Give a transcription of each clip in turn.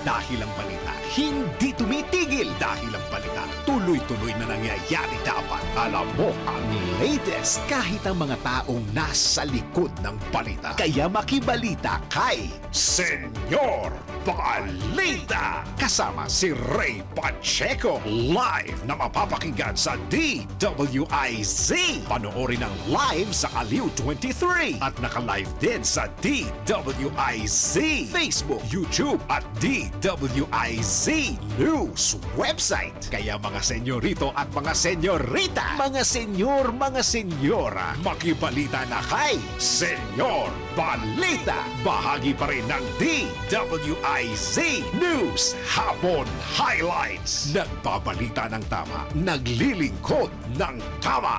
Dahil ang balita hindi tumitigil. Dahil ang balita tuloy-tuloy na nangyayari dapat. Alam mo ang latest kahit ang mga taong nasa likod ng balita. Kaya makibalita kay Senyor Balita. Kasama si Ray Pacheco. Live na mapapakinggan sa DWIZ. Panoorin ang live sa Aliw 23 at naka-live din sa DWIZ Facebook, YouTube at DWIZ News website. Kaya mga senyorito at mga senyorita, mga senyor, mga senyora, makibalita na kay Senyor Balita. Bahagi pa rin ng DWIZ News Hapon Highlights. Nagbabalita ng tama, naglilingkod ng tama.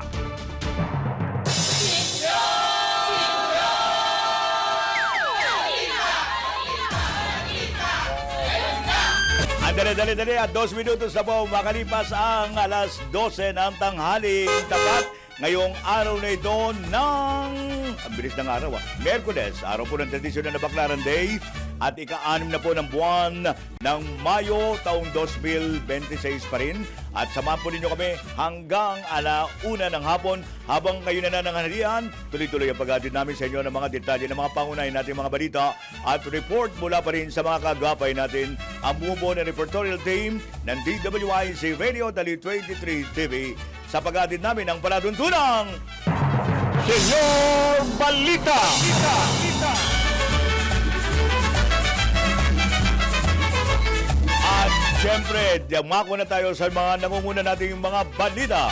Dali at 2 minutos na po makalipas ang alas 12 ng tanghali. Tapat ngayong araw na ito ng... Ang bilis ng araw Miyerkules, araw po ng tradisyonal na Baclaran Day at ika-6 na po ng buwan ng Mayo taong 2026 pa rin. At samahan po ninyo kami hanggang 1:00 ng hapon habang kayo na nananghalian. Tuloy-tuloy ang pag-atid namin sa inyo ng mga detalye ng mga pangunahin natin mga balita at report mula pa rin sa mga kagapay natin ang bumubuo ng reportorial team ng DWIZ Radio Tali 23 TV sa pag-atid namin ang paladuntunang Senyor Balita! At siyempre, dumako na tayo sa mga nangunguna nating mga balita.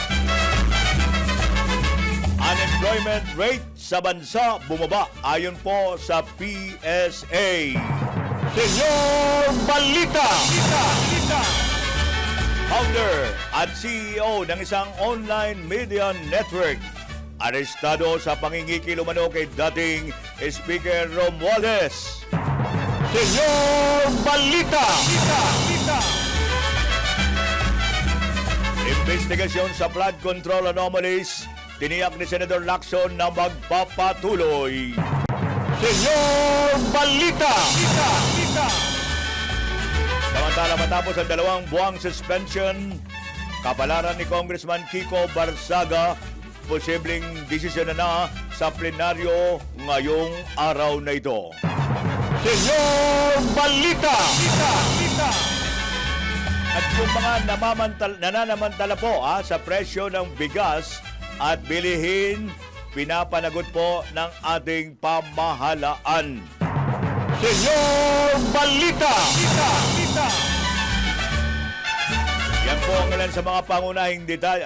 Unemployment rate sa bansa bumaba ayon po sa PSA. Senyor Balita! Founder at CEO ng isang online media network arestado sa pangingikilumano kay dating Speaker Romualdez. Senyor Balita! Investigasyon sa flood control anomalies, tiniyak ni Senador Lacson na magpapatuloy. Senyor Balita! Samantala matapos ang 2 buwang suspension, kapalaran ni Congressman Kiko Barzaga, posibleng desisyon na sa plenaryo ngayong araw na ito. Senyor Balita! At yung mga nananamantala po sa presyo ng bigas at bilihin, pinapanagot po ng ating pamahalaan. Senyor Balita! Yan po ang ilan sa mga pangunahing detalye.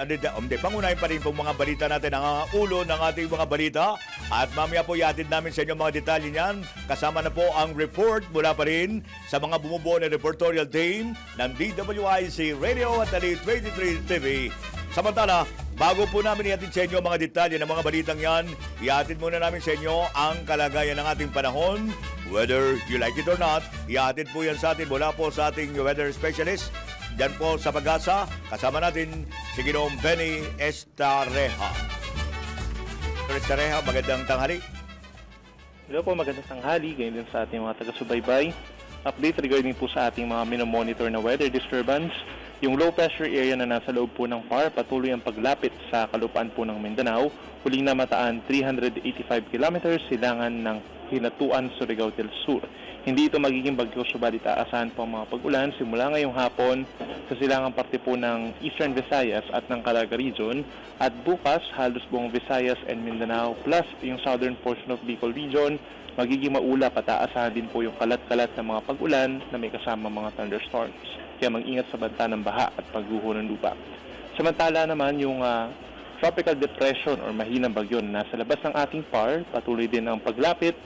Pangunahin pa rin po mga balita natin ang ulo ng ating mga balita. At mamaya po iatid namin sa inyo mga detalye niyan. Kasama na po ang report mula pa rin sa mga bumubuo na reportorial team ng DWIZ Radio at Tali 23 TV. Samantala, bago po namin iatid sa inyo mga detalye ng mga balitang yan, iatid muna namin sa inyo ang kalagayan ng ating panahon. Whether you like it or not, iatid po yan sa atin mula po sa ating weather specialist. Diyan po sa Pag-asa, kasama natin si Ginoong Benny Estareja. Mr. Estareja, magandang tanghali. Hello po, magandang tanghali. Ganyan din sa ating mga taga-subaybay. Update regarding po sa ating mga minomonitor na weather disturbance. Yung low pressure area na nasa loob po ng PAR patuloy ang paglapit sa kalupaan po ng Mindanao. Huling namataan 385 kilometers silangan ng Hinatuan, Surigao del Sur. Hindi ito magiging bagyo, subalit aasahan po ang mga pag-ulan simula ngayong hapon sa silangang parte po ng Eastern Visayas at ng Calaga Region. At bukas, halos buong Visayas and Mindanao plus yung southern portion of Bicol Region, magiging maulap at aasahan din po yung kalat-kalat na mga pag-ulan na may kasama mga thunderstorms. Kaya mag-ingat sa banta ng baha at pagguho ng lupa. Samantala naman yung tropical depression or mahinang bagyo na nasa labas ng ating PAR, patuloy din ang paglapit.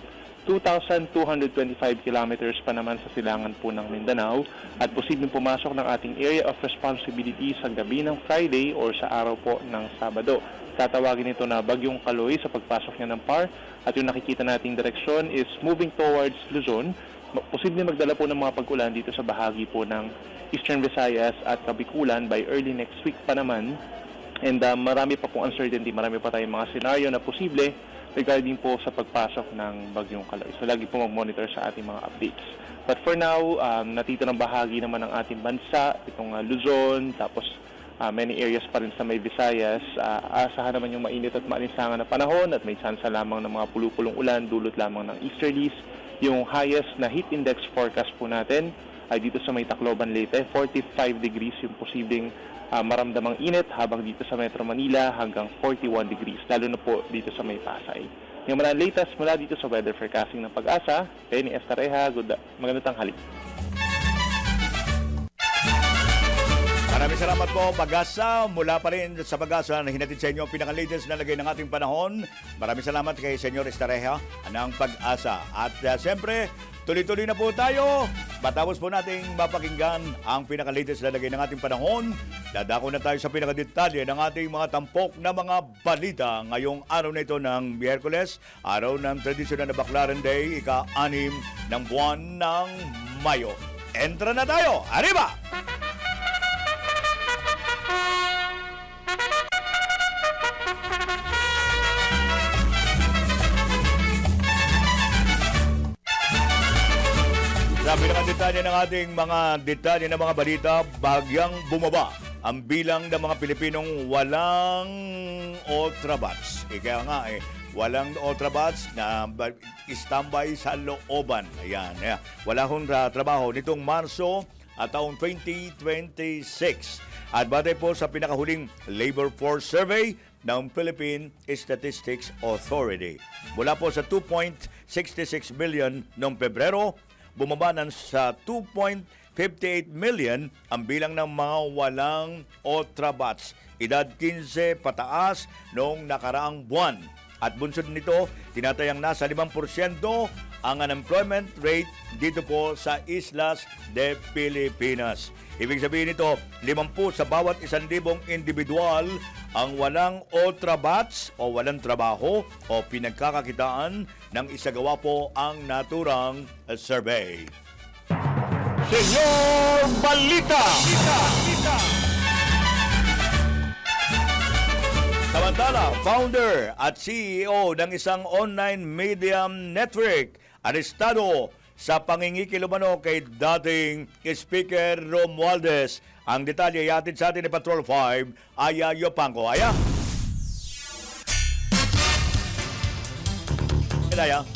2,225 kilometers pa naman sa silangan po ng Mindanao at posibleng pumasok ng ating area of responsibility sa gabi ng Friday or sa araw po ng Sabado. Tatawagin ito na Bagyong Kaloy sa pagpasok niya ng PAR at yung nakikita nating direksyon is moving towards Luzon. Posibleng magdala po ng mga pag-ulan dito sa bahagi po ng Eastern Visayas at Kabikulan by early next week pa naman. And marami pa pong uncertainty, marami pa tayong mga senaryo na posible regarding po sa pagpasok ng Bagyong Kaloy. So lagi po mag-monitor sa ating mga updates. But for now, natitirang bahagi naman ng ating bansa, itong Luzon, tapos many areas pa rin sa may Visayas. Asahan naman yung mainit at maalinsangan na panahon at may tsansa lamang ng mga pulupulong ulan dulot lamang ng easterlies. Yung highest na heat index forecast po natin ay dito sa may Tacloban, Leyte, 45 degrees yung posibleng maramdamang init, habang dito sa Metro Manila hanggang 41 degrees, lalo na po dito sa may Pasay. Yung mga latest mula dito sa weather forecasting ng Pag-asa, Penny Estareja, magandang tanghali. Maraming salamat po, Pag-asa. Mula pa rin sa Pag-asa na hinatid sa inyo ang pinaka-latest na lagay ng ating panahon. Maraming salamat kay Senyor Estareja ng Pag-asa. At siyempre, tuloy-tuloy na po tayo. Matapos po nating mapakinggan ang pinaka-latest na lagay ng ating panahon, dadako na tayo sa pinaka-detalye ng ating mga tampok na mga balita ngayong araw na ito ng Miyerkules, araw ng tradisyonal na Baclaran Day, ika-6 ng buwan ng Mayo. Entra na tayo! Arriba! Sa pinakadetalye ng ating mga detalye ng mga balita, bagyang bumaba ang bilang ng mga Pilipinong walang ultrabats. Kaya nga walang ultrabats na standby sa looban. Ayan. Wala hong trabaho nitong Marso at taong 2026. At batay po sa pinakahuling Labor Force Survey ng Philippine Statistics Authority. Mula po sa 2.66 million noong Pebrero, bumaba na sa 2.58 million ang bilang ng mga walang ultrabats. Edad 15 pataas noong nakaraang buwan. At bunsod nito, tinatayang nasa 5% ang unemployment rate dito po sa Islas de Pilipinas. Ibig sabihin nito, 50 sa bawat 1,000 individual ang walang ultrabats o walang trabaho o pinagkakakitaan ng isagawa po ang naturang survey. Senyor Balita! Samantala, founder at CEO ng isang online media network, arestado sa pangingikilumano kay dating Speaker Romualdez. Ang detalye yatid sa atin ni Patrol 5, Aya Yopango. Aya? Aya?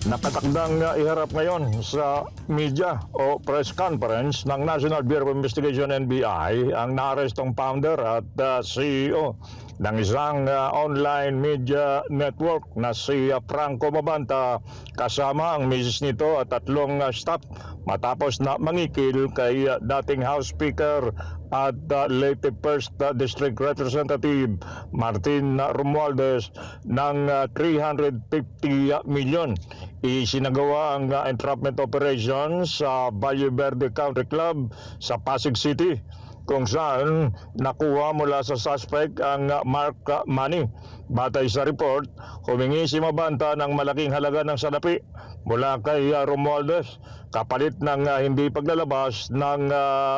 Nakatakdang iharap ngayon sa media o press conference ng National Bureau of Investigation NBI ang naarestong founder at CEO ng isang online media network na si Franco Mabanta, kasama ang misis nito at 3 staff matapos na mangikil kay dating House Speaker at Leyte 1st District Representative Martin Romualdez ng 350 milyon. Isinagawa ang entrapment operation sa Valle Verde Country Club sa Pasig City, kung saan nakuha mula sa suspect ang mark money. Batay sa report, humingi si Mabanta ng malaking halaga ng salapi mula kay Romualdez kapalit ng hindi paglalabas ng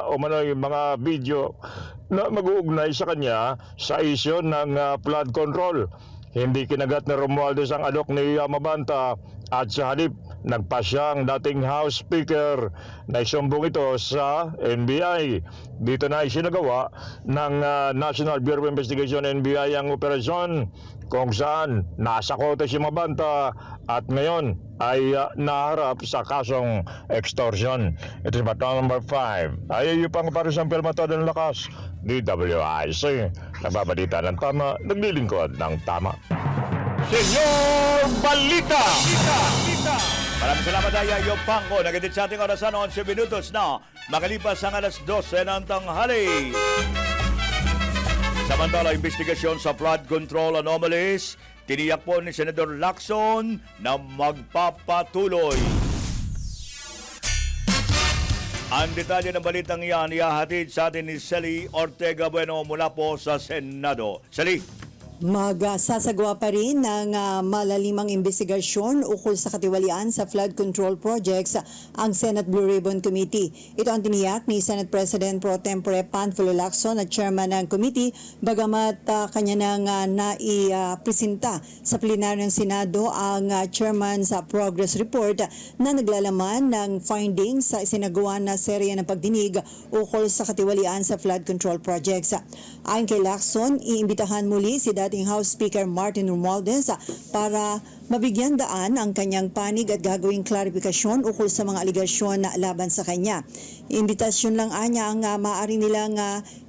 umano'y mga video na mag-uugnay sa kanya sa isyu ng flood control. Hindi kinagat ni Romualdez ang alok ni Mabanta at sa halip nagpasya ang dating House Speaker na isumbong ito sa NBI. Dito na isinagawa ng National Bureau of Investigation NBI ang operasyon kung saan nasa kote si Mabanta at ngayon ay naharap sa kasong extortion. Ito si Baton number 5. Ay pang parisang permatado ng lakas. DWIC. Nagbabalita ng tama, naglilingkod ng tama. Senyor Balita! Maraming salamat Aya Yopango. Nagadit sa ating orasan 11 minutos na makalipas ang alas 12 ng tanghali. Samantala, investigasyon sa flood control anomalies, tiniyak po ni Senador Lacson na magpapatuloy. Ang detalye ng balitang iyan ihahatid sa atin ni Sally Ortega Bueno mula po sa Senado. Sally. Magsasagawa pa rin ng malalimang investigasyon ukol sa katiwalian sa flood control projects ang Senate Blue Ribbon Committee. Ito ang tiniyak ni Senate President Pro Tempore Panfilo Lacson na chairman ng committee, bagamat kanya nang naipresenta sa plenaryo ng Senado ang chairman sa progress report na naglalaman ng findings sa isinagawa na serye ng pagdinig ukol sa katiwalian sa flood control projects. Ayon kay Lacson, iimbitahan muli si dating House Speaker Martin Romualdez para mabigyan daan ang kanyang panig at gagawing klarifikasyon ukol sa mga aligasyon na laban sa kanya. Imbitasyon lang anya ang maaari nilang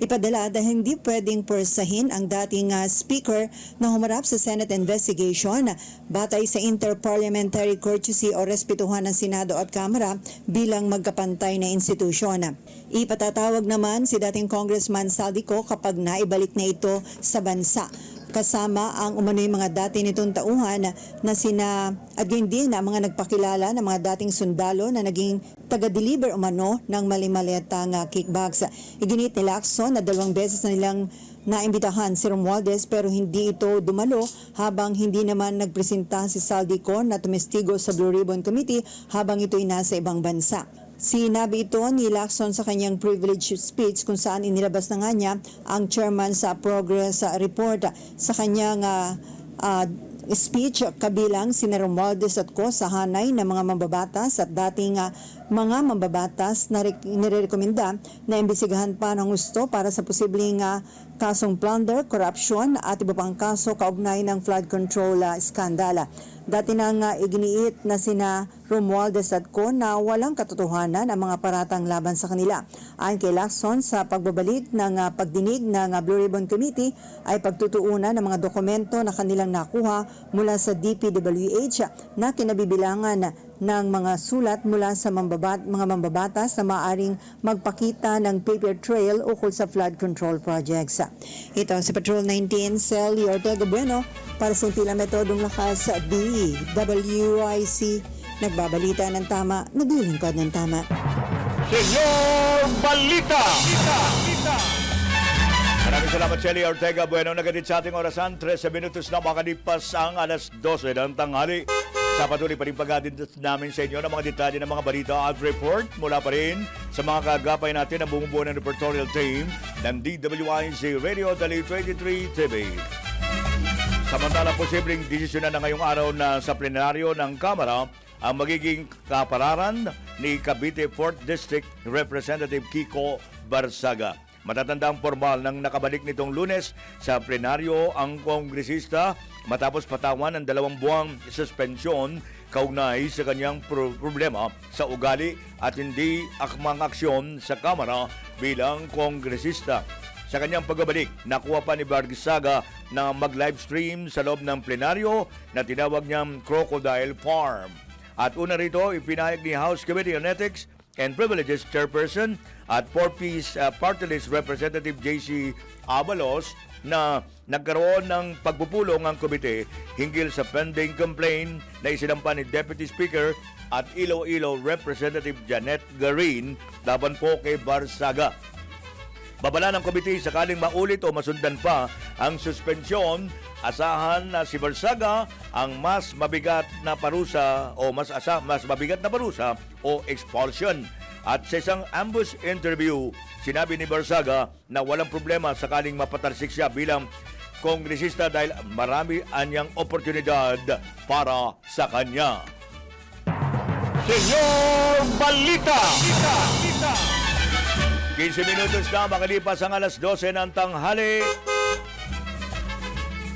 ipadala dahil hindi pwedeng persahin ang dating Speaker na humarap sa Senate investigation batay sa interparliamentary courtesy o respetuhan ng Senado at Kamara bilang magkapantay na institusyon. Ipatatawag naman si dating Congressman Saldico kapag naibalik na ito sa bansa, kasama ang umano'y mga dati nitong tauhan na sina at din na mga nagpakilala ng mga dating sundalo na naging taga-deliver umano ng mali-malitang kickbacks. Iginit ni Lacson na 2 beses na nilang naimbitahan si Romualdez pero hindi ito dumalo, habang hindi naman nagpresenta si Saldico na tumestigo sa Blue Ribbon Committee habang ito'y nasa ibang bansa. Sinabi ito ni Lacson sa kanyang privilege speech kung saan inilabas na nga niya ang chairman sa progress report. Sa kanyang speech, kabilang sina Romualdez at Co sa hanay ng mga mambabatas at dating mga mambabatas na nirekomenda na imbisigahan pa ng gusto para sa posibleng kasong plunder, corruption at iba pang kaso kaugnay ng flood control skandala. Dati nang iginiit na sina Romualdez at Co na walang katotohanan ang mga paratang laban sa kanila. Ayon kay Lacson, sa pagbabalik ng pagdinig ng Blue Ribbon Committee ay pagtutuunan ng mga dokumento na kanilang nakuha mula sa DPWH na kinabibilangan ng mga sulat mula sa mga mambabatas na maaaring magpakita ng paper trail ukol sa flood control projects. Ito si Patrol 19, Celly Ortega Bueno para sa Tila Metodong Lakas DWIC. Nagbabalita ng tama, naglilingkod ng tama. Senyor Balita! Maraming salamat, Shelly Ortega. Bueno, nagadit sa ating orasan. 13 minutos na makalipas ang alas 12 ng tanghali. Sa patuloy pa rin pag-adit namin sa inyo ng mga detalye ng mga balita at report mula pa rin sa mga kagapay natin na bumubuo ng reportorial team ng DWIC Radio Dali 23 TV. Samantalang posibleng desisyonan na ngayong araw na sa plenaryo ng Kamara ang magiging kapararan ni Cavite 4th District Representative Kiko Barsaga. Matatandang formal nang nakabalik nitong Lunes sa plenaryo ang kongresista matapos patawan ng 2 buwang suspensyon kaugnay sa kanyang problema sa ugali at hindi akmang aksyon sa Kamara bilang kongresista. Sa kanyang pagbabalik, nakuha pa ni Barsaga na mag-livestream sa loob ng plenaryo na tinawag niyang Crocodile Farm. At una rito, ipinahayag ni House Committee on Ethics and Privileges Chairperson at 4-piece Party List Representative J.C. Abalos na nagkaroon ng pagpupulong ang komite hinggil sa pending complaint na isinampa ni Deputy Speaker at Iloilo Representative Janet Garin laban po kay Barsaga. Babala ng komite sakaling maulit o masundan pa ang suspensyon, asahan na si Barsaga ang mas mabigat na parusa o mas mabigat na parusa o expulsion. At sa isang ambush interview, sinabi ni Barsaga na walang problema sakaling mapatarsik siya bilang kongresista dahil marami anyang oportunidad para sa kanya. Senyor Balita! 15 minutos na makalipas ang alas 12 ng tanghali.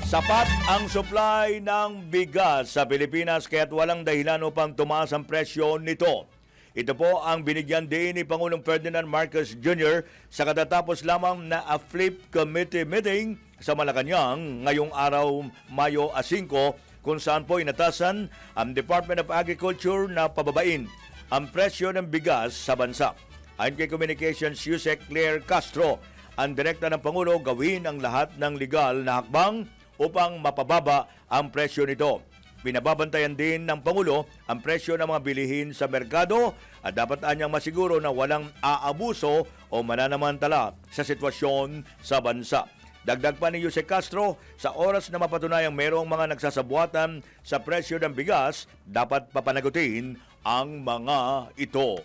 Sapat ang supply ng bigas sa Pilipinas kaya't walang dahilan upang tumaas ang presyo nito. Ito po ang binigyan din ni Pangulong Ferdinand Marcos Jr. sa katatapos lamang na AFLIP Committee meeting sa Malacanang ngayong araw Mayo 5 kung saan po inatasan ang Department of Agriculture na pababain ang presyo ng bigas sa bansa. Ayon kay Communications Yusek Claire Castro, ang direkta ng Pangulo gawin ang lahat ng legal na hakbang upang mapababa ang presyo nito. Pinababantayan din ng Pangulo ang presyo ng mga bilihin sa merkado at dapat anyang masiguro na walang aabuso o mananamantala sa sitwasyon sa bansa. Dagdag pa ni Jose Castro, sa oras na mapatunayang mayroong mga nagsasabuatan sa presyo ng bigas, dapat papanagutin ang mga ito.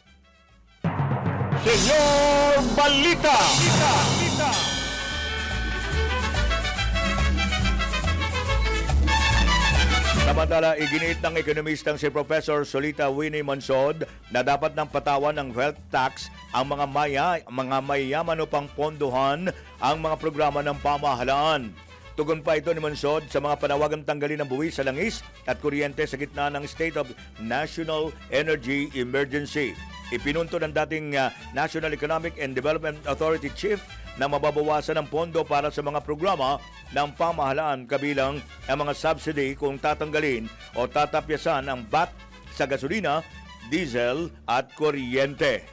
Senyor Balita! Samantala, iginiit ng ekonomistang si Professor Solita Winnie Monsod na dapat ng patawan ng wealth tax ang mga mayaman upang pondohan ang mga programa ng pamahalaan. Tugon pa ito ni Monsod sa mga panawagang tanggalin ng buwis sa langis at kuryente sa gitna ng State of National Energy Emergency. Ipinunto ng dating National Economic and Development Authority Chief na mababawasan ang pondo para sa mga programa ng pamahalaan kabilang ang mga subsidy kung tatanggalin o tatapyasan ang VAT sa gasolina, diesel at kuryente.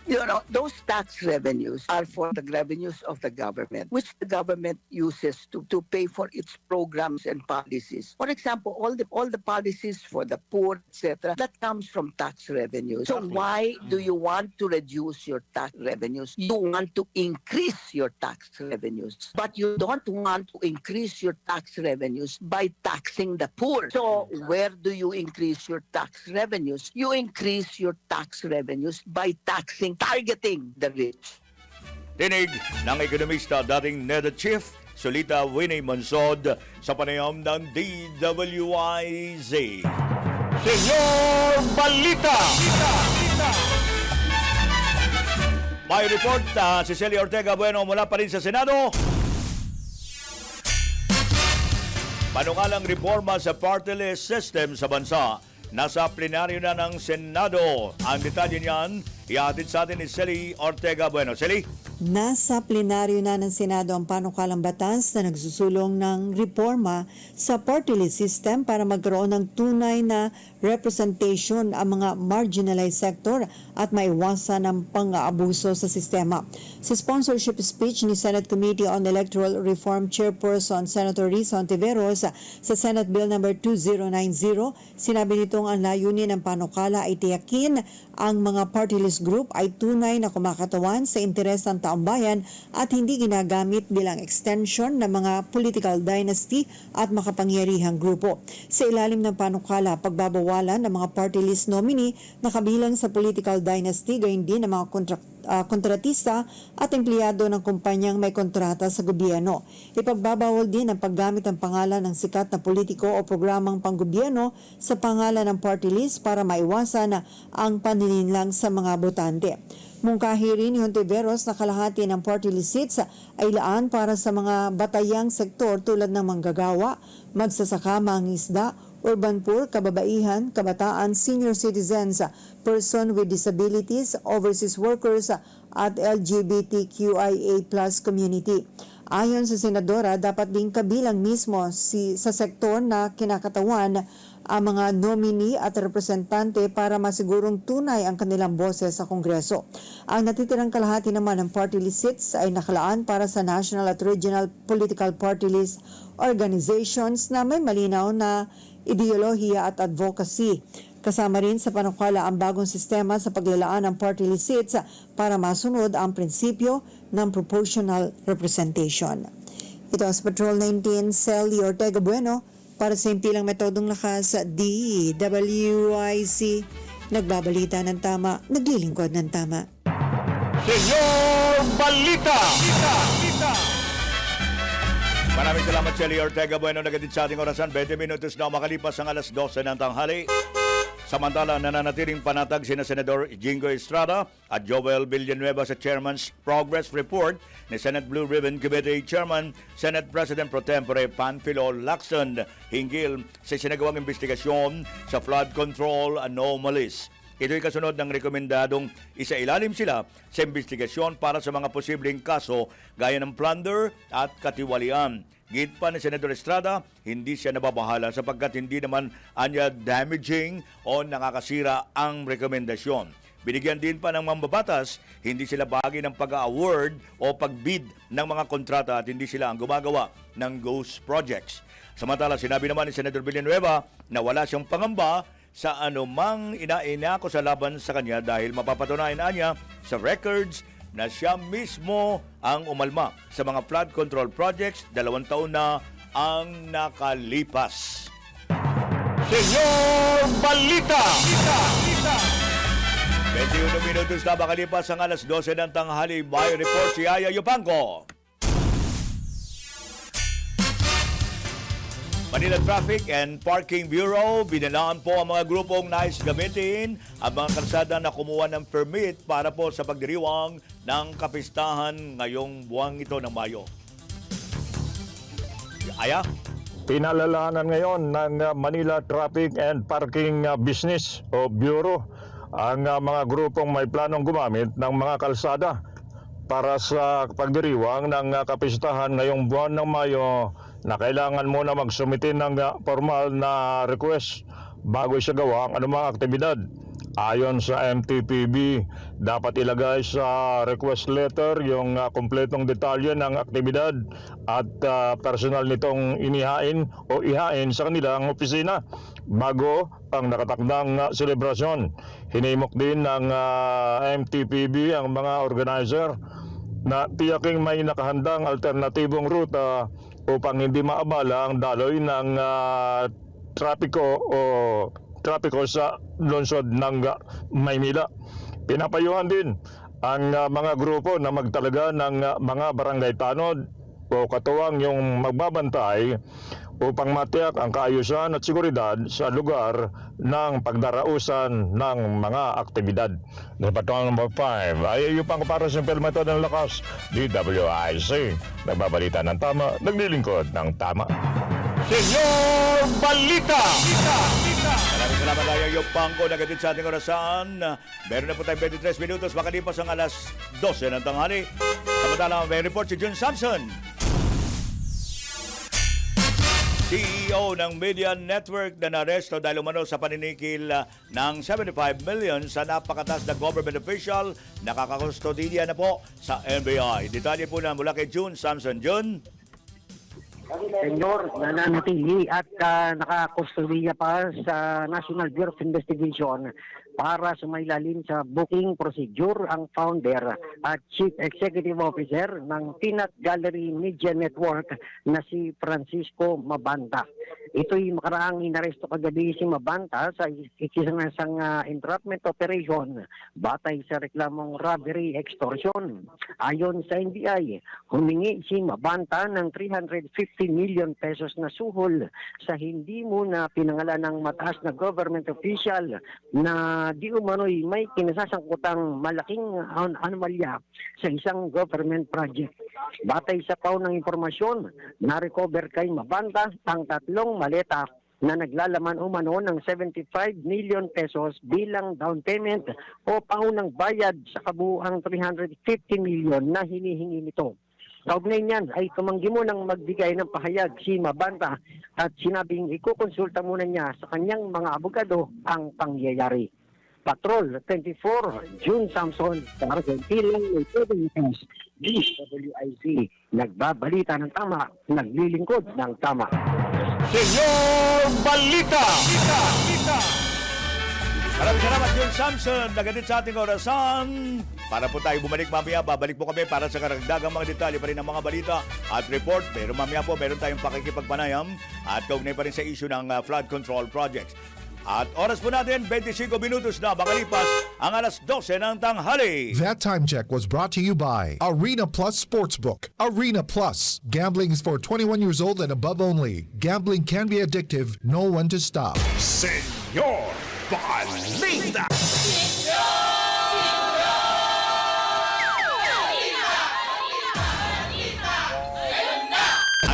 You know, those tax revenues are for the revenues of the government, which the government uses to pay for its programs and policies. For example, all the policies for the poor, etc., that comes from tax revenues. So why do you want to reduce your tax revenues? You want to increase your tax revenues, but you don't want to increase your tax revenues by taxing the poor. So where do you increase your tax revenues? You increase your tax revenues by targeting the rich. Tinig ng ekonomista dating NEDA Chief Solita Winnie Monsod sa panayam ng DWIZ. Senyor Balita! May report si Celia Ortega Bueno mula pa rin sa Senado. Panukalang reforma sa party list system sa bansa. Nasa plenaryo na ng Senado. Ang detalye niyan, ihatid sa atin ni Celia Ortega Bueno. Celia? Nasa plenaryo na ng Senado ang panukalang batas na nagsusulong ng reforma sa party list system para magkaroon ng tunay na representation ang mga marginalized sector at maiwasan ang pang-aabuso sa sistema. Sa sponsorship speech ni Senate Committee on Electoral Reform Chairperson Senator Risa Ontiveros sa Senate Bill No. 2090, sinabi nitong ang layunin ng panukala ay tiyakin ang mga party list group ay tunay na kumakatawan sa interes ng taong bayan at hindi ginagamit bilang extension ng mga political dynasty at makapangyarihang grupo. Sa ilalim ng panukala, pagbabawalan ng mga party list nominee na kabilang sa political dynasty, gayon din ng mga kontratista at empleyado ng kumpanyang may kontrata sa gobyerno. Ipagbabawal din ang paggamit ng pangalan ng sikat na politiko o programang panggobyerno sa pangalan ng party list para maiwasan ang panininlang sa mga botante. Mungkahi rin ni Hontiveros na kalahati ng party list seats ay laan para sa mga batayang sektor tulad ng manggagawa, magsasaka, mangingisda, urban poor, kababaihan, kabataan, senior citizens, person with disabilities, overseas workers, at LGBTQIA+ community. Ayon sa Senadora, dapat ding kabilang mismo sa sektor na kinakatawan ang mga nominee at representante para masigurong tunay ang kanilang boses sa Kongreso. Ang natitirang kalahati naman ng party list seats ay nakalaan para sa national at regional political party list organizations na may malinaw na ideolohiya at advocacy. Kasama rin sa panukala ang bagong sistema sa paglalaan ng party list seats para masunod ang prinsipyo ng proportional representation. Ito sa Patrol 19, Celia Ortega Bueno, para sa impilang metodong lakas sa DWIC. Nagbabalita ng tama, naglilingkod ng tama. Senyor Balita! Maraming salamat, Celia Ortega Bueno. Nagatid sa ating orasan, 20 minutos na makalipas ang alas 12 ng tanghali. Samantala, nananatiling panatag sina Senador Jingo Estrada at Joel Villanueva sa Chairman's Progress Report ni Senate Blue Ribbon Committee Chairman, Senate President Pro Tempore Panfilo Lacson hinggil sa sinagawang investigasyon sa flood control anomalies. Ito'y kasunod ng rekomendadong isailalim sila sa investigasyon para sa mga posibleng kaso gaya ng plunder at katiwalian. Git pa ni Senador Estrada, hindi siya nababahala sapagkat hindi naman anya damaging o nakakasira ang rekomendasyon. Binigyan din pa ng mambabatas, hindi sila bahagi ng pag-award o pag-bid ng mga kontrata at hindi sila ang gumagawa ng ghost projects. Samantala, sinabi naman ni Senador Villanueva na wala siyang pangamba sa anumang inaina ko sa laban sa kanya dahil mapapatunayan niya sa records na siya mismo ang umalma sa mga flood control projects. 2 taon na ang nakalipas. Senyor Balita! 21 minutos na makalipas ang alas 12 ng tanghali. May report si Aya Yupanco. Manila Traffic and Parking Bureau, binalaan po ang mga grupong nais gamitin ang mga kalsada na kumuha ng permit para po sa pagdiriwang ng kapistahan ngayong buwang ito ng Mayo. Aya? Pinalalahanan ngayon ng Manila Traffic and Parking Business o Bureau ang mga grupong may planong gumamit ng mga kalsada para sa pagdiriwang ng kapistahan ngayong buwan ng Mayo na kailangan muna magsumitin ng formal na request bago siya gawa ang anumang aktibidad. Ayon sa MTPB, dapat ilagay sa request letter yung kumpletong detalye ng aktibidad at personal nitong inihain o ihain sa kanilang opisina bago ang nakatakdang selebrasyon. Hinimok din ng MTPB ang mga organizer na tiyaking may nakahandang alternatibong ruta upang hindi maabala ang daloy ng trapiko sa lungsod ng Maynila. Pinapayuhan din ang mga grupo na magtalaga ng mga barangay tanod o katuwang yung magbabantay upang matiyak ang kaayusan at seguridad sa lugar ng pagdarausan ng mga aktibidad. Napatuang number 5 ay yung para sa implemento ng lakas, DWIC. Nagbabalita ng tama, naglilingkod ng tama. Senyor Balita! Maraming salamat tayo yung pangko na gatid sa ating orasan. Meron na po tayong 23 minutos makalipas ang alas 12 ng tanghali. Samantala may report si Jun Samson. CEO ng Media Network na naresto dahil umano sa paninikil ng 75 million sa napakatas na government official na kakakustodiya na po sa NBI. Detalye po na mula kay Jun Samson. Jun? Senyor, nananatili at nakakustodiya pa sa National Bureau of Investigation para sumailalim sa booking procedure ang founder at Chief Executive Officer ng Peanut Gallery Media Network na si Francisco Mabanta. Ito'y makaraang inaresto kagabi si Mabanta sa isang entrapment operation batay sa reklamong robbery extortion. Ayon sa NBI, humingi si Mabanta ng 350 million pesos na suhol sa hindi muna pinangalan ng mataas na government official na di umano'y may kinasasangkutang malaking anomalya sa isang government project. Batay sa paunang impormasyon, na-recover kay Mabanta ang 3 maleta na naglalaman umano ng 75 million pesos bilang down payment o paunang bayad sa kabuuang 350 million na hinihingi nito. Kaugnay niyan ay tumanggi mo nang magbigay ng pahayag si Mabanta at sinabing ikukonsulta muna niya sa kanyang mga abogado ang pangyayari. Patrol 24, June Samson, para sa Pilang News, DWIC, nagbabalita ng tama, naglilingkod ng tama. Senyor Balita! Maraming salamat, Jun Samson. Nagatid sa ating orasan. Para po tayo bumalik mamaya, babalik po kami para sa karagdagang mga detalye pa rin ng mga balita at report. Pero mamaya po, meron tayong pakikipagpanayam at kaugnay pa rin sa issue ng flood control projects. At oras po natin, 25 minutos na makalipas ang alas 12 ng tanghali. That time check was brought to you by Arena Plus Sportsbook. Arena Plus. Gambling is for 21 years old and above only. Gambling can be addictive. Know when to stop. Senyor Balita!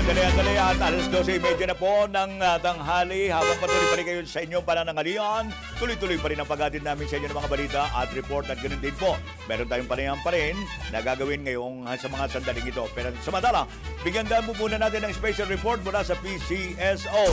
Andali at alas 12:30 na po ng tanghali. Habang patuloy pa rin kayo sa inyong pananangalian, tuloy-tuloy pa rin ang paghatid namin sa inyo ng mga balita at report at ganun din po. Meron tayong panayam pa rin na gagawin ngayong sa mga sandaling ito. Pero samantala, bigyan daan po muna natin ng special report mula sa PCSO.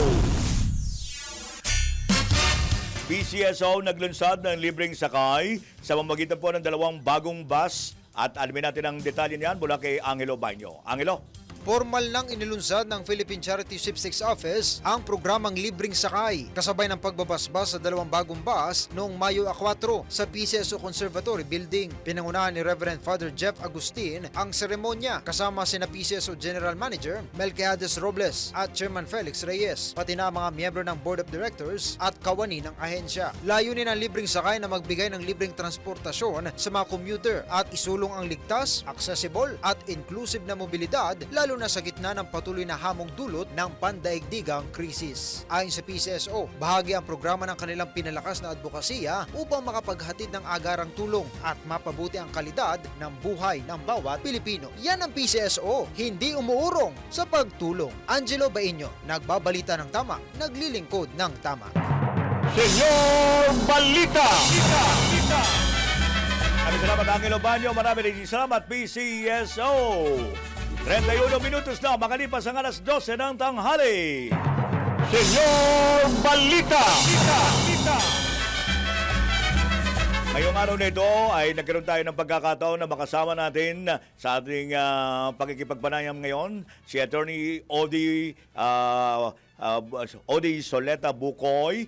PCSO naglunsad ng libreng sakay sa pamamagitan po ng 2 bagong bus at alamin natin ang detalye niyan mula kay Angelo Baño. Angelo? Formal nang inilunsad ng Philippine Charity Sweepstakes Office ang programang Libreng Sakay kasabay ng pagbabasbas sa 2 bagong bus noong Mayo 4 sa PCSO Conservatory Building. Pinangunahan ni Reverend Father Jeff Agustin ang seremonya kasama sina PCSO General Manager Melquiades Robles at Chairman Felix Reyes, pati na mga miyembro ng Board of Directors at kawani ng ahensya. Layunin ng Libreng Sakay na magbigay ng libreng transportasyon sa mga commuter at isulong ang ligtas, accessible at inclusive na mobilidad lalo na sa gitna ng patuloy na hamong dulot ng pandaigdigang krisis. Ayon sa PCSO, bahagi ang programa ng kanilang pinalakas na advokasya upang makapaghatid ng agarang tulong at mapabuti ang kalidad ng buhay ng bawat Pilipino. Yan ang PCSO, hindi umuurong sa pagtulong. Angelo Bainyo, nagbabalita ng tama, naglilingkod ng tama. Senyor Balita! Maraming salamat, Angelo Banyo. Maraming salamat, PCSO. 31 minutos na makalipas ang alas 12 ng tanghali. Senyor Balita! Ngayong araw na ito ay nagkaroon tayo ng pagkakataon na makasama natin sa ating pakikipagpanayam ngayon si Attorney Odi Soleta Bukoy,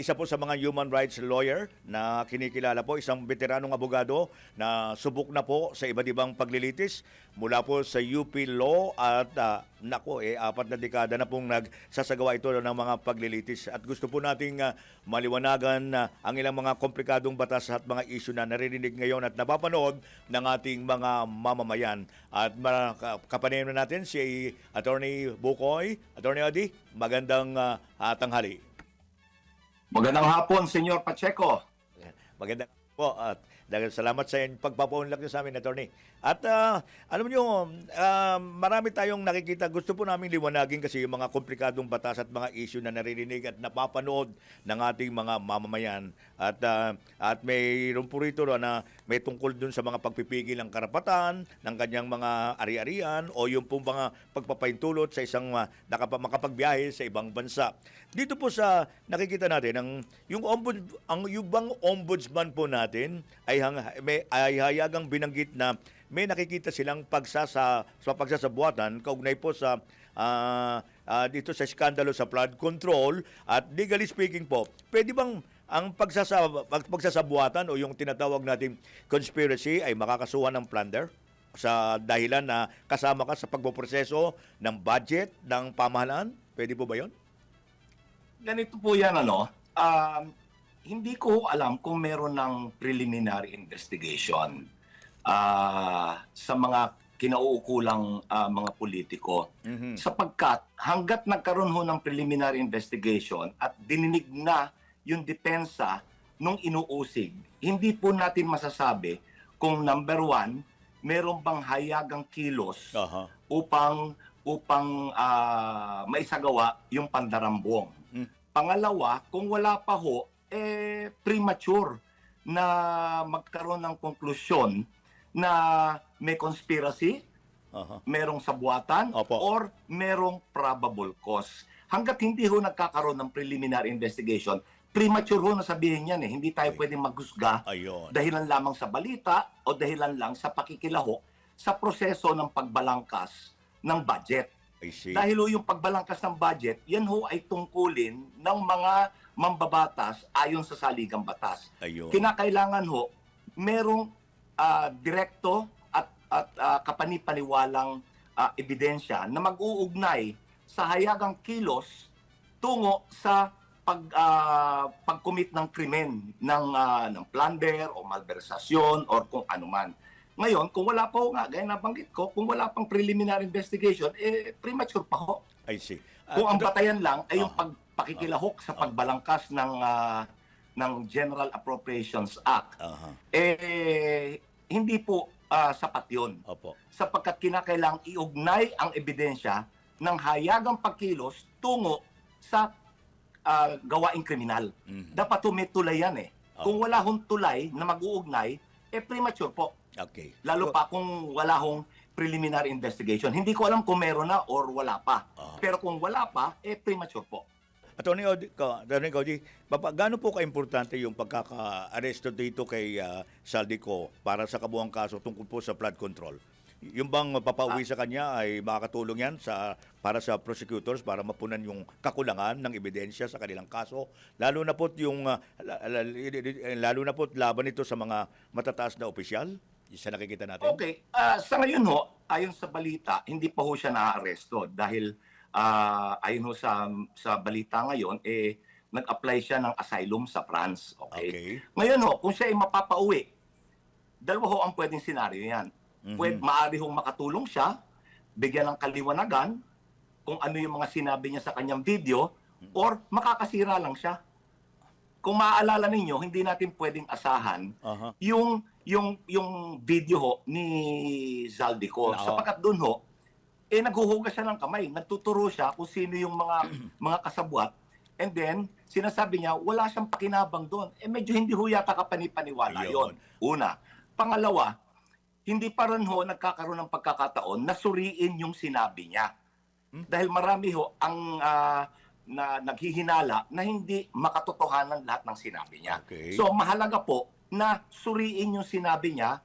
isa po sa mga human rights lawyer na kinikilala po, isang veteranong abogado na subok na po sa iba't ibang paglilitis mula po sa UP Law at 4 na dekada na pong nagsasagawa ito ng mga paglilitis. At gusto po nating maliwanagan ang ilang mga komplikadong batas at mga issue na naririnig ngayon at napapanood ng ating mga mamamayan. At kapanayan natin si Attorney Bukoy. Attorney Odi, magandang tanghali. Magandang hapon, Senyor Pacheco. Magandang po at dahil salamat sa inyong pagpapaunlak niyo sa amin, Attorney. At alam niyo, marami tayong nakikita. Gusto po namin liwanagin kasi yung mga komplikadong batas at mga issue na naririnig at napapanood ng ating mga mamamayan. At mayroon po rito na may tungkol dun sa mga pagpipigil ng karapatan ng kanyang mga ari-arian o yung pong mga pagpapaintulot sa isang makapagbiyahe sa ibang bansa. Dito po sa nakikita natin, yung bang ombudsman po natin ay hayagang binanggit na may nakikita silang pagsasabuatan kaugnay po sa dito sa skandalo sa flood control. At legally speaking po, pwede bang ang pagsasabuatan o yung tinatawag nating conspiracy ay makakasuhan ng plunder sa dahilan na kasama ka sa pagpoproseso ng budget ng pamahalaan? Pwede po ba yun? Ganito po yan, hindi ko alam kung meron ng preliminary investigation sa mga kinauukulang mga politiko. Sapagkat hanggat nagkaroon ho ng preliminary investigation at dininig na yung depensa nung inuusig, hindi po natin masasabi kung number 1, meron bang hayagang kilos upang maisagawa yung pandarambong. Pangalawa, kung wala pa ho, premature na magkaroon ng konklusyon na may conspiracy, merong sabuatan, or merong probable cause. Hanggat hindi ho nagkakaroon ng preliminary investigation, premature ho na sabihin yan Hindi tayo pwedeng maghusga dahilan lamang sa balita o dahilan lang sa pakikilahok sa proseso ng pagbalangkas ng budget. Dahil ho yung pagbalangkas ng budget, yan ho ay tungkulin ng mga mambabatas ayon sa saligang batas. Kinakailangan ho, merong direkto at kapanipaniwalang ebidensya na mag-uugnay sa hayagang kilos tungo sa pag-commit ng krimen ng plunder o malversasyon or kung anuman. Ngayon, kung wala pa ho nga, gaya nabanggit ko, kung wala pang preliminary investigation, premature pa ho. I see. Kung ang batayan lang ay yung pakikilahok sa pagbalangkas ng General Appropriations Act, hindi po sapat yun. Sapagkat kinakailangang iugnay ang ebidensya ng hayagang pagkilos tungo sa gawaing kriminal. Dapat may tulay yan Kung wala hong tulay na mag-uugnay, premature po. Lalo pa kung wala hong preliminary investigation. Hindi ko alam kung meron na or wala pa. Pero kung wala pa, premature po. Attorney Odi, gaano po ka-importante yung pagkaka-aresto dito kay Saldico para sa kabuuang kaso tungkol po sa flood control? yung bang papauwi sa kanya ay makakatulong yan para sa prosecutors para mapunan yung kakulangan ng ebidensya sa kanilang kaso, lalo na po't laban ito sa mga matataas na opisyal sa nakikita natin. Okay, sa ngayon ho, ayon sa balita, hindi pa ho siya naaaresto dahil ayon ho sa balita ngayon, nag-apply siya ng asylum sa France. Okay? Ngayon ho, kung siya ay mapapauwi, dalawa ho ang pwedeng senaryo yan. Maaari hong makatulong siya, bigyan ng kaliwanagan kung ano yung mga sinabi niya sa kanyang video, or makakasira lang siya. Kung maaalala ninyo, hindi natin pwedeng asahan yung video ho ni Zaldico. Sapagkat doon ho, naghuhugas siya ng kamay, nagtuturo siya kung sino yung mga kasabwat, and then sinasabi niya wala siyang pakinabang doon. Medyo hindi ho yata kapanipaniwala yon. Una. Pangalawa, hindi pa rin ho nagkakaroon ng pagkakataon na suriin yung sinabi niya. Dahil marami ho ang na naghihinala na hindi makatotohanan lahat ng sinabi niya. So mahalaga po na suriin yung sinabi niya,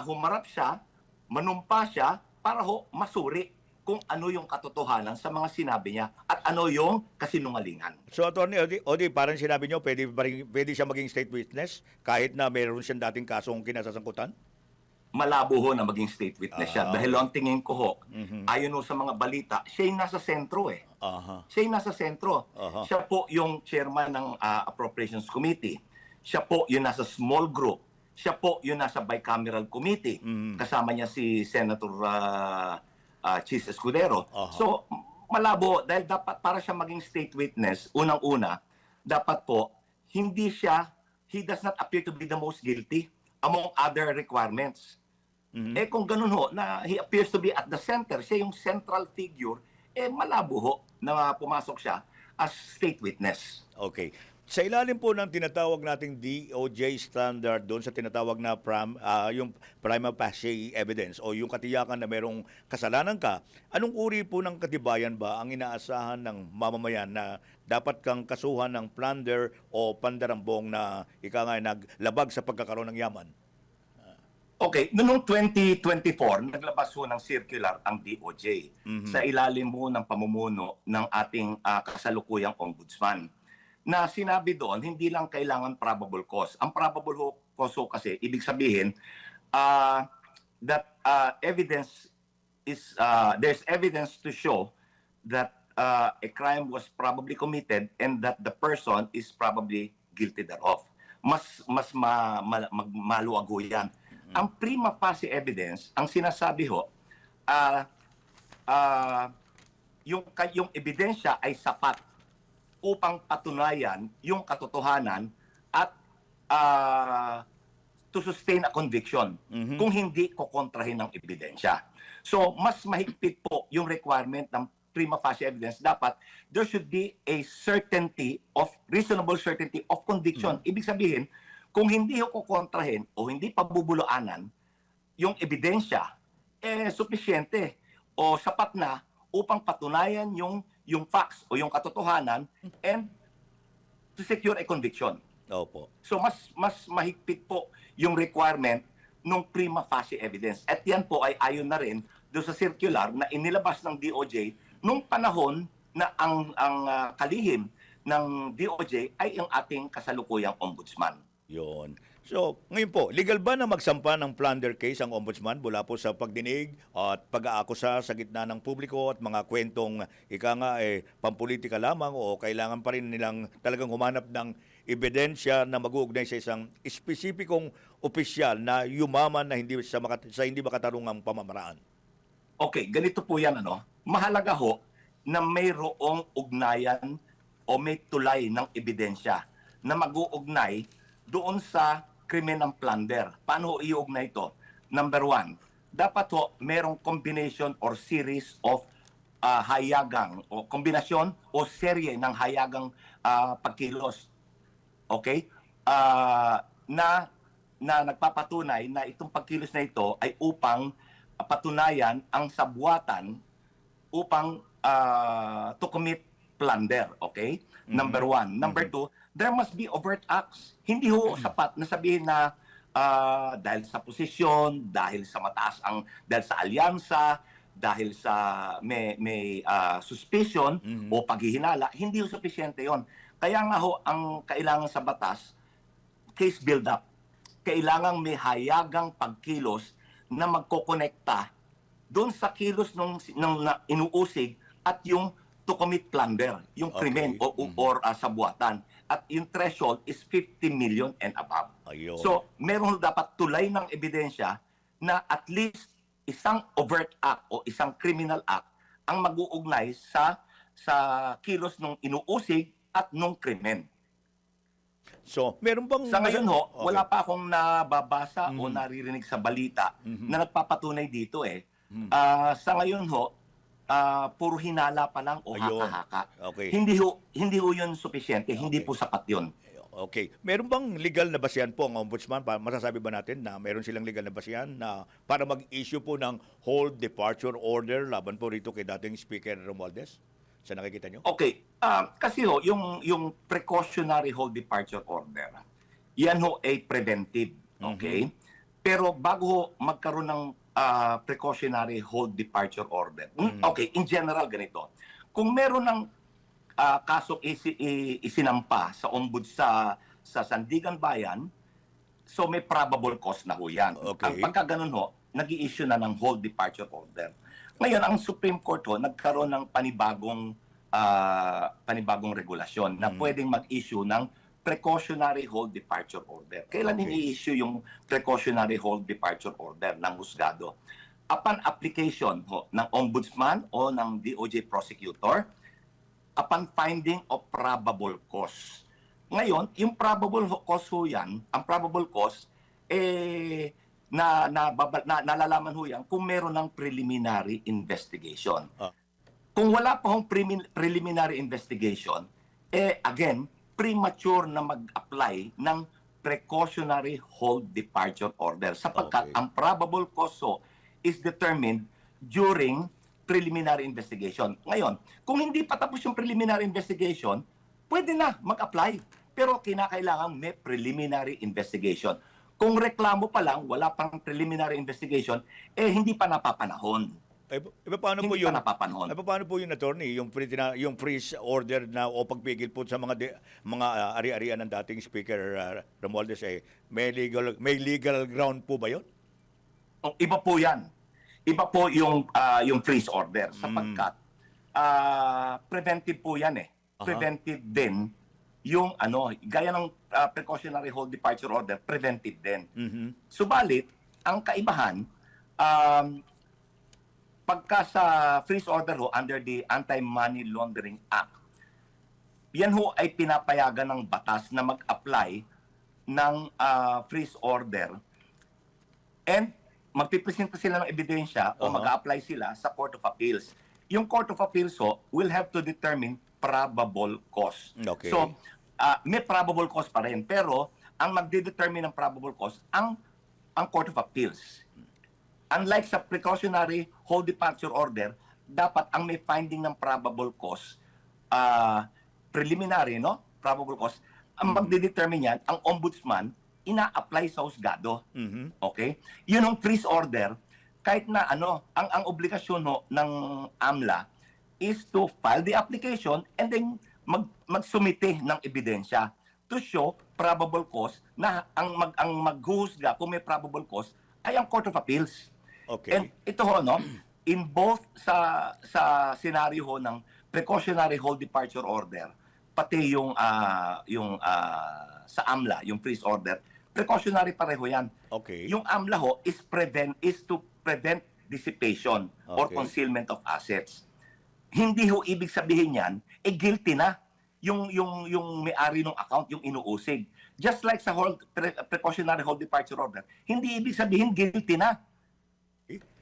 humarap siya, manumpa siya para ho masuri kung ano yung katotohanan sa mga sinabi niya at ano yung kasinungalingan. So, Atty. Odi, parang sinabi niyo, pwede siya maging state witness kahit na mayroon siyang dating kasong kinasasangkutan? Malabo ho na maging state witness siya. Dahil ang tingin ko ho, ayon ho sa mga balita, siya yung nasa sentro Siya yung nasa sentro. Siya po yung chairman ng Appropriations Committee. Siya po yung nasa small group. Siya po yung nasa bicameral committee. Kasama niya si Senator Chis Escudero. So, malabo dahil dapat para siya maging state witness, unang-una, dapat po, he does not appear to be the most guilty among other requirements. Kung ganun ho, na he appears to be at the center, siya yung central figure, malabo ho na pumasok siya as state witness. Okay. Sa ilalim po ng tinatawag nating DOJ standard doon sa tinatawag na yung prima facie evidence o yung katiyakan na merong kasalanan ka, anong uri po ng katibayan ba ang inaasahan ng mamamayan na dapat kang kasuhan ng plunder o pandarambong na naglabag sa pagkakaroon ng yaman? Okay, noong 2024, naglabas ho ng circular ang DOJ sa ilalim ho ng pamumuno ng ating kasalukuyang ombudsman. Na sinabi doon, hindi lang kailangan probable cause. Ang probable cause kasi, ibig sabihin, that evidence is, there's evidence to show that a crime was probably committed and that the person is probably guilty thereof. Mas maluwag ho yan. Ang prima facie evidence, ang sinasabi ho, yung ebidensya ay sapat upang patunayan yung katotohanan at to sustain a conviction. Kung hindi, kukontrahin ng ebidensya. So, mas mahigpit po yung requirement ng prima facie evidence. Dapat, there should be a reasonable certainty of conviction. Ibig sabihin, kung hindi ho kukontrahin o hindi pabubulaanan yung ebidensya, sufisyente o sapat na upang patunayan yung facts o yung katotohanan and to secure a conviction. Opo. So mas mahigpit po yung requirement ng prima facie evidence. At yan po ay ayon na rin doon sa circular na inilabas ng DOJ nung panahon na ang kalihim ng DOJ ay ang ating kasalukuyang ombudsman. Yon. So, ngayon po, legal ba na magsampa ng plunder case ang ombudsman mula po sa pagdinig at pag-aakusa sa gitna ng publiko at mga kwentong pampolitika lamang o kailangan pa rin nilang talagang humanap ng ebidensya na mag-uugnay sa isang espesipikong opisyal na yumaman na hindi sa hindi makatarungang pamamaraan? Okay, ganito po yan. Mahalaga ho na mayroong ugnayan o may tulay ng ebidensya na mag-uugnay doon sa krimen ng plunder. Paano iugnay ito? Number one, dapat ho merong combination or series of hayagang o kombinasyon o serye ng hayagang pagkilos. Okay? Na nagpapatunay na itong pagkilos na ito ay upang patunayan ang sabwatan upang to commit plunder. Okay? Number one. Number two, there must be overt acts. Hindi ho sapat na sabihin na dahil sa posisyon, dahil sa dahil sa alyansa, dahil sa may suspicion o paghihinala, hindi ho sufficiente yon. Kaya nga ho, ang kailangan sa batas, case build-up. Kailangan may hayagang pagkilos na magkokonekta doon sa kilos ng inuusig at yung to commit plunder, yung krimen or sabuatan. At yung threshold is 50 million and above. Ayun. So, meron dapat tulay ng ebidensya na at least isang overt act o isang criminal act ang mag-uugnay sa kilos ng inuusig at nung krimen. So, meron bang... Sa ngayon ho, Okay. wala pa akong nababasa o naririnig sa balita na nagpapatunay dito eh. Sa ngayon ho, puro hinala pa lang o Ayun. haka-haka. Okay. Hindi ho yun sufisyente, hindi po sapat yun. Okay. Meron bang legal na basihan po ang ombudsman? Masasabi ba natin na meron silang legal na basihan na para mag-issue po ng hold departure order laban po rito kay dating Speaker Romualdez? Sa nakikita nyo? Okay. Kasi ho, yung precautionary hold departure order, yan ho ay preventive. Okay? Pero bago ho magkaroon ng precautionary hold departure order, okay, in general ganito. Kung meron ng kasong isinampa sa sa Sandigan Bayan, so may probable cause na ho yan. Okay. Ang pagka ganun ho, nag-i-issue na ng hold departure order. Ngayon, ang Supreme Court ho, nagkaroon ng panibagong regulasyon na pwedeng mag-issue ng precautionary hold departure order. Kailan ini-issue yung precautionary hold departure order ng husgado? Upon application ho, ng ombudsman o ng DOJ prosecutor, upon finding of probable cause. Ngayon, yung probable cause ho yan, ang probable cause, nalalaman ho yan kung meron ng preliminary investigation. Kung wala pa hong preliminary investigation, again, premature na mag-apply ng precautionary hold departure order sapagkat ang probable cause ho is determined during preliminary investigation. Ngayon, kung hindi pa tapos yung preliminary investigation, pwede na mag-apply. Pero kinakailangan may preliminary investigation. Kung reklamo pa lang, wala pang preliminary investigation, hindi pa napapanahon. Paano po Hindi yung pa napapanahon. paano po yung attorney, yung freeze order na o pagpigil po sa mga ari-arian ng dating Speaker Romualdez may legal ground po ba 'yon? Iba po 'yan. Iba po yung freeze order sapagkat preventive po 'yan eh. Preventive din yung gaya ng precautionary hold departure order, preventive din. Subalit, ang kaibahan pagka sa freeze order ho under the Anti-Money Laundering Act, yan ho ay pinapayagan ng batas na mag-apply ng freeze order and magpipresenta sila ng ebidensya o mag-apply sila sa Court of Appeals. Yung Court of Appeals ho will have to determine probable cause. Okay. So, may probable cause pa rin. Pero, ang magdedetermine ng probable cause, ang Court of Appeals. Unlike sa precautionary hold departure order, dapat ang may finding ng probable cause, preliminary, probable cause, ang magdedetermine yan, ang ombudsman, ina-apply sa husgado. Okay? Yun ang freeze order, kahit na ang obligasyon ng AMLA is to file the application and then magsumite ng ebidensya to show probable cause na ang maghuhusga kung may probable cause ay ang Court of Appeals. Okay. And ito ho, in both sa scenario ho ng precautionary hold departure order, pati yung sa AMLA, yung freeze order, precautionary pareho yan. Okay. Yung AMLA ho is to prevent dissipation or concealment of assets. Hindi ho ibig sabihin yan, guilty na yung may-ari ng account, yung inuusig. Just like sa precautionary hold departure order, hindi ibig sabihin guilty na.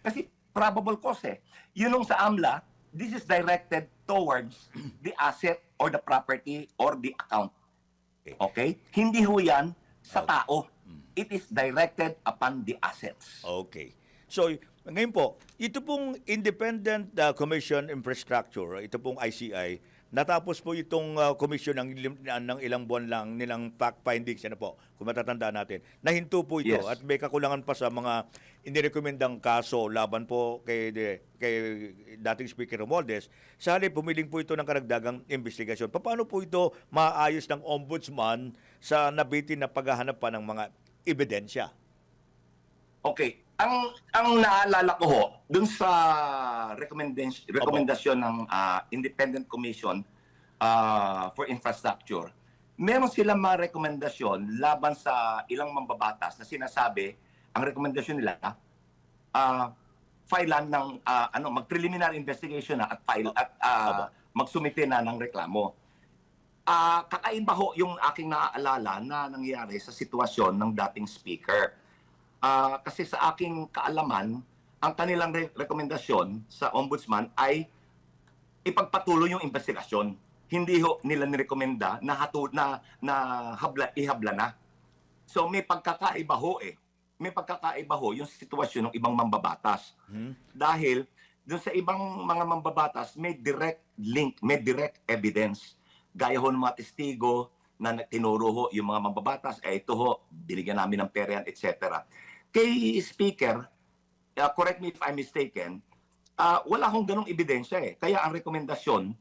Kasi probable cause Yun sa AMLA, this is directed towards the asset or the property or the account. Okay? Hindi ho yan sa tao. It is directed upon the assets. Okay. So, ngayon po, ito pong Independent Commission Infrastructure, ito pong ICI, natapos po itong komisyon ng ilang buwan lang nilang fact findings, yan po, kung matatandaan natin. Nahinto po ito Yes. at may kakulangan pa sa mga inirekomendang kaso laban po kay dating Speaker Romualdez. Sa halip, pumiling po ito ng karagdagang investigasyon. Paano po ito maayos ng ombudsman sa nabitin na paghahanap pa ng mga ebidensya? Okay. Ang naalala ko ho, dun sa rekomendasyon ng Independent Commission for Infrastructure, meron silang mga rekomendasyon laban sa ilang mambabatas na sinasabi, ang rekomendasyon nila, filean ng mag-preliminary investigation na at file at magsumite na ng reklamo. Kakaiba ho yung aking naaalala na nangyari sa sitwasyon ng dating speaker. Kasi sa aking kaalaman, ang kanilang rekomendasyon sa ombudsman ay ipagpatuloy yung investigasyon. Hindi ho nila nirekomenda na ihabla na. So may pagkakaiba ho May pagkakaiba ho yung sitwasyon ng ibang mambabatas. Dahil dun sa ibang mga mambabatas, may direct link, may direct evidence. Gaya ho ng mga testigo na tinuro ho yung mga mambabatas, ito ho, binigyan namin ng pera yan, etc. Kay Speaker, correct me if I'm mistaken, wala hong ganong ebidensya Kaya ang rekomendasyon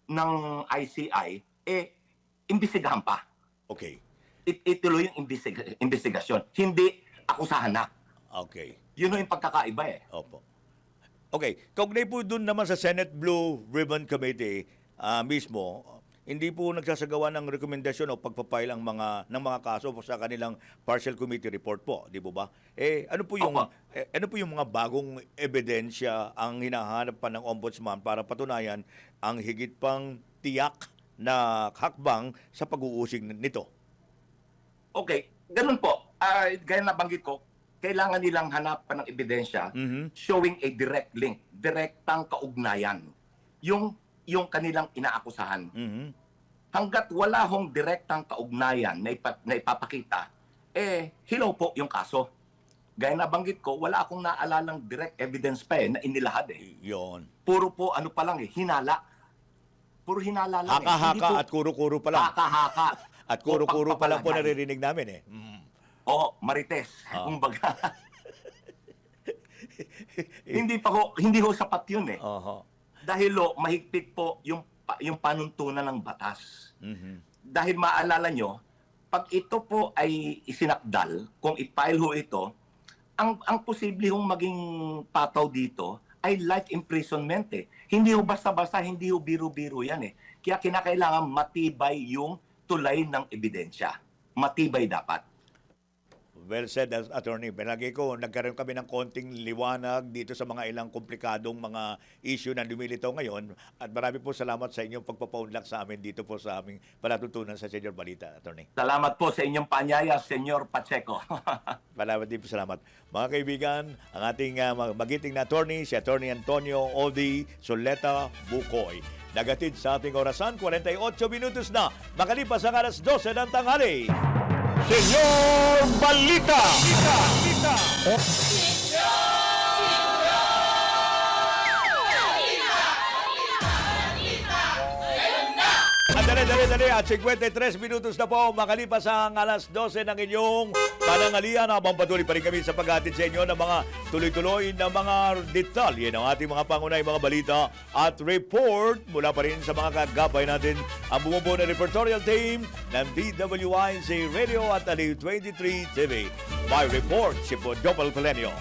ng ICI, imbestigahan pa. Okay. Ituloy yung investigasyon. Hindi akusahan na. Okay. Yun yung pagkakaiba Opo. Okay. Kaugnay po dun naman sa Senate Blue Ribbon Committee mismo, hindi po nagsasagawa ng rekomendasyon o pagpapail ng mga kaso sa kanilang partial committee report po, di po ba? Ano po yung mga bagong ebidensya ang hinahanap pa ng ombudsman para patunayan ang higit pang tiyak na hakbang sa pag-uusig nito? Okay, ganun po. Gaya nabanggit ko, kailangan nilang hanapan ng ebidensya showing a direct link, direktang kaugnayan. Yung kanilang inaakusahan. Hanggat wala hong direktang kaugnayan na ipapakita, hilaw po yung kaso. Gaya nabanggit ko, wala akong naalalang direct evidence pa na inilahad Yon. Puro po pa lang hinala. Puro hinala lang Haka-haka at kuro-kuro pa lang. Haka-haka. At kuro-kuro pa lang po Pagpapalagay. naririnig namin Oo, marites. Kumbaga. Hindi ho sapat yun Dahil mahigpit po yung panuntunan ng batas. Dahil maalala nyo, pag ito po ay isinakdal, kung i-file ho ito, ang posible hong maging pataw dito ay life imprisonment Hindi ho basta-basta, hindi ho biro-biro yan Kaya kinakailangan matibay yung tulay ng ebidensya. Matibay dapat. Well said, Attorney. Palagi ko, nagkaroon kami ng konting liwanag dito sa mga ilang komplikadong mga issue na lumilitaw ngayon. At marami po salamat sa inyong pagpapaunlak sa amin dito po sa aming palatutunan sa Senyor Balita, Attorney. Salamat po sa inyong paanyaya, Senyor Pacheco. Salamat din po, salamat. Mga kaibigan, ang ating magiting na attorney, si Attorney Antonio Odi Soleta Bucoy. Nagatid sa ating orasan, 48 minutos na. Makalipas ang alas 12 ng tanghali. Senyor Balita! Dali. At 53 minutos na po makalipas ang alas 12 ng inyong panangalian. Habang patuloy pa rin kami sa paghatid sa inyo ng mga tuloy-tuloy na mga detalye ng ating mga pangunahing mga balita at report mula pa rin sa mga kagabay natin ang bumubuo na reportorial team ng DWIC Radio at Aliw 23 TV. By report, si po Jopel Pelenio.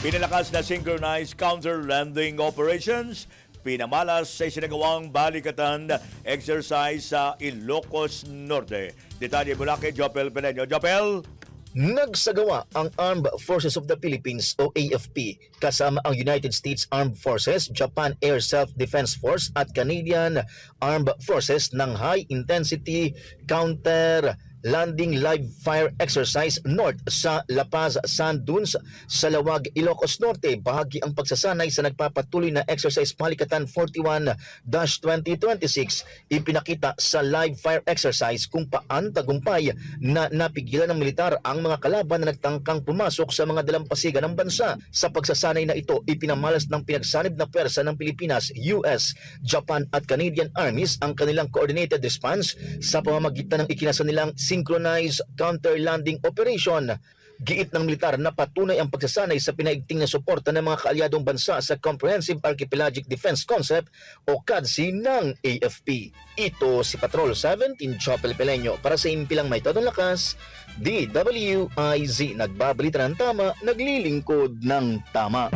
Pinalakas na synchronized counter-landing operations, pinamalas sa isinagawang balikatan exercise sa Ilocos Norte. Detalye mula kay Jopel Pelenio. Jopel? Nagsagawa ang Armed Forces of the Philippines o AFP kasama ang United States Armed Forces, Japan Air Self-Defense Force at Canadian Armed Forces ng High Intensity Counter landing live fire exercise north sa La Paz Sand Dunes sa Lawag, Ilocos Norte. Bahagi ang pagsasanay sa nagpapatuloy na exercise Palikatan 41-2026. Ipinakita sa live fire exercise kung paan tagumpay na napigilan ng militar ang mga kalaban na nagtangkang pumasok sa mga dalampasigan ng bansa. Sa pagsasanay na ito, ipinamalas ng pinagsanib na pwersa ng Pilipinas, US, Japan at Canadian armies ang kanilang coordinated response sa pamamagitan ng ikinasa nilang synchronized counter-landing operation. Giit ng militar na patunay ang pagsasanay sa pinaigting na suporta ng mga kaalyadong bansa sa Comprehensive Archipelagic Defense Concept o CADC ng AFP. Ito si Patrol 17 Chopel Peleño para sa impilang may todong lakas, DWIZ. Nagbabalita ng tama, naglilingkod ng tama.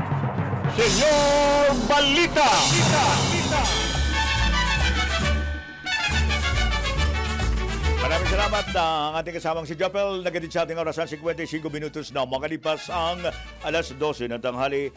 Senyor Balita! Maraming salamat ang ating kasamang si Jopel. Nagadit sa ating orasan 55 minutos na makalipas ang alas 12 ng tanghali.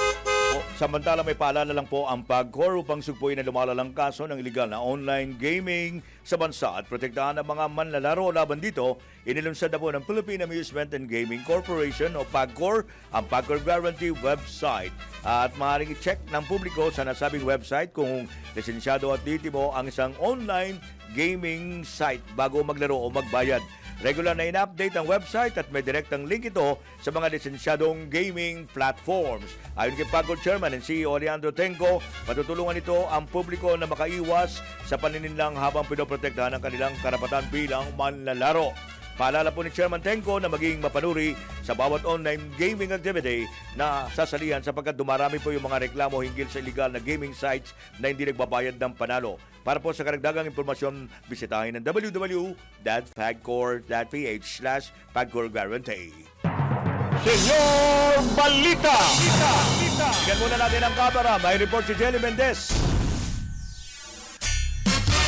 Samantala may paalala lang po ang PAGCOR upang sugpuin na lumalalang kaso ng iligal na online gaming sa bansa at protektahan ang mga manlalaro laban dito. Inilunsad na po ng Philippine Amusement and Gaming Corporation o PAGCOR ang PAGCOR Guarantee website. At maaaring i-check ng publiko sa nasabing website kung lisensyado at litimo ang isang online gaming site bago maglaro o magbayad. Regular na in-update ang website at may direktang link ito sa mga lisensyadong gaming platforms. Ayon kay PAGCOR Chairman and CEO Leandro Tenco, matutulungan ito ang publiko na makaiwas sa panininlang habang pinoprotektahan ang kanilang karapatan bilang manlalaro. Paalala po ni Chairman Tenco na maging mapanuri sa bawat online gaming activity na sasalihan sapagkat dumarami po yung mga reklamo hinggil sa illegal na gaming sites na hindi nagbabayad ng panalo. Para po sa karagdagang impormasyon, bisitahin ang www.pagcor.ph/PAGCOR Guarantee. Senyor Balita! Tingnan muna natin ang kamera. May report si Jelly Mendez.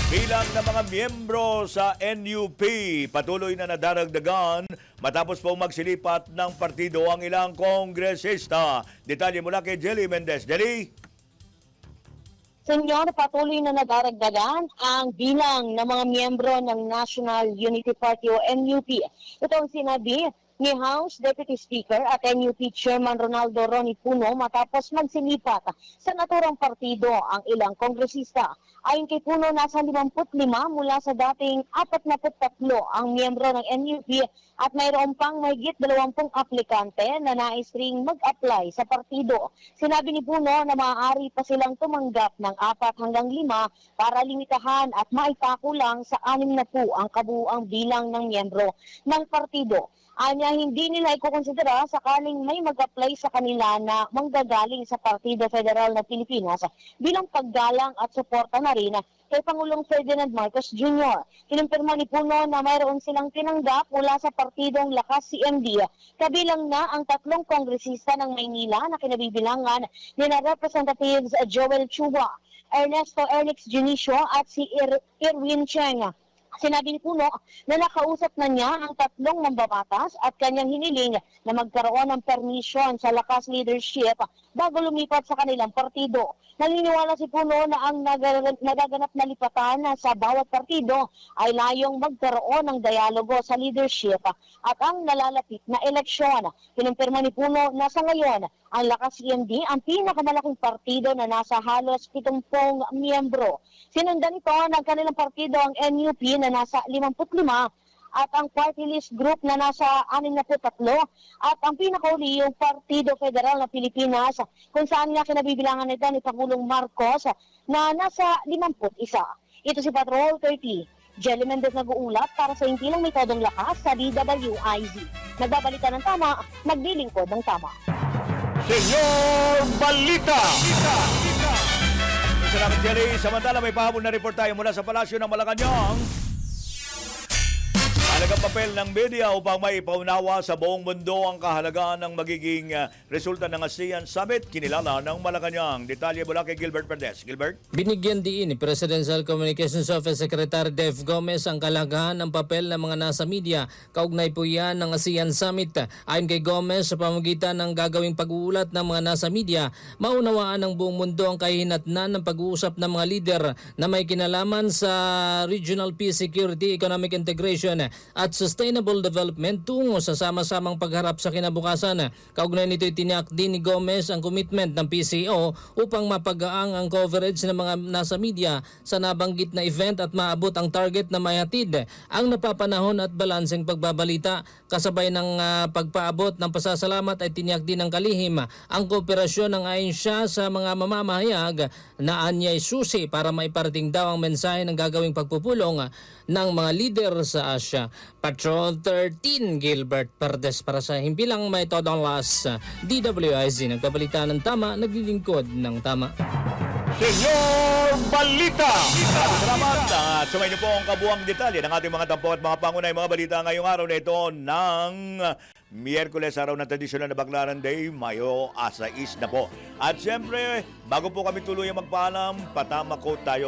Bilang ng mga miyembro sa NUP, patuloy na nadaragdagan matapos pong magsilipat ng partido ang ilang kongresista. Detalye mula kay Jelly Mendez. Jelly? Senyor, patuloy na nadaragdagan ang bilang ng mga miyembro ng National Unity Party o NUP. Ito ang sinabi ni House Deputy Speaker at NUP Chairman Ronaldo Ronnie Puno matapos magsilipat sa naturang partido ang ilang kongresista. Ayon kay Puno, nasa 55 mula sa dating 43 ang miyembro ng NUP at mayroon pang mahigit 20 aplikante na nais ring mag-apply sa partido. Sinabi ni Puno na maaari pa silang tumanggap ng 4 hanggang 5 para limitahan at maipako lang sa 60 ang kabuuang bilang ng miyembro ng partido. Anya, hindi nila ikukonsidera sakaling may mag-apply sa kanila na manggagaling sa Partido Federal ng Pilipinas bilang paggalang at suporta na rin kay Pangulong Ferdinand Marcos Jr. Kinumpirma ni Puno na mayroon silang tinanggap mula sa Partidong Lakas CMD, kabilang na ang 3 kongresista ng Maynila na kinabibilangan ni na Representatives Joel Chua, Ernesto Ernix Junicio at si Irwin Cheng. Sinabi ni Puno na nakausap na niya ang 3 mambabatas at kanyang hiniling na magkaroon ng permission sa Lakas leadership bago lumipat sa kanilang partido. Naniniwala si Puno na ang nagaganap na lipatan sa bawat partido ay layong magkaroon ng dialogo sa leadership at ang nalalapit na eleksyon. Kinumpirma ni Puno na sa ngayon ang Lakas CMD ang pinakamalaking partido na nasa halos 70 miyembro. Sinundan ito ng kanilang partido ang NUP na nasa 55 at ang party list group na nasa 63 at ang pinakauli yung Partido Federal ng Pilipinas kung saan nga kinabibilangan nito ni Pangulong Marcos na nasa 51. Ito si Patrol 30. Jelly Mendez nag-uulat para sa impilang may todong lakas sa DWIZ. Nagbabalita ng tama, naglilingkod ng tama. Senyor Balita! Salamat, Jelly. Samantala, may pahabol na report tayo mula sa Palasyo ng Malacanang. Halagang papel ng media upang may paunawa sa buong mundo ang kahalagaan ng magiging resulta ng ASEAN Summit, kinilala ng Malacanang. Detalye mula kay Gilbert Perdes. Gilbert? Binigyan din ni Presidential Communications Office Secretary Dave Gomez ang kalagahan ng papel ng mga nasa media. Kaugnay po yan ng ASEAN Summit. Ayon kay Gomez, sa pamamagitan ng gagawing pag-uulat ng mga nasa media, maunawaan ng buong mundo ang kahinatnan ng pag-uusap ng mga leader na may kinalaman sa regional peace, security, economic integration at sustainable development tungo sa sama-samang pagharap sa kinabukasan. Kaugnay nito itiniyak din ni Gomez ang commitment ng PCO upang mapagaang ang coverage ng mga nasa media sa nabanggit na event at maabot ang target na mayatid ang napapanahon at balanseng pagbabalita. Kasabay ng pagpaabot ng pasasalamat ay tiniyak din ng kalihim ang kooperasyon ng ahensya sa mga mamamahayag na anyay susi para maiparating daw ang mensahe ng gagawing pagpupulong ng mga lider sa Asia. Patrol 13, Gilbert Perdes para sa Himpilang May Todong Las, DWIZ, nagbabalita ng tama, naglilingkod ng tama. Senyor Balita! Salamat at sumay niyo po ang kabuang detalye ng ating mga tampo at mga pangunay mga balita ngayong araw na ito ng Miyerkules, araw ng tradisyonal na Baclaran Day, Mayo 6 na po. At siyempre, bago po kami tuluyang magpaalam, patama ko tayo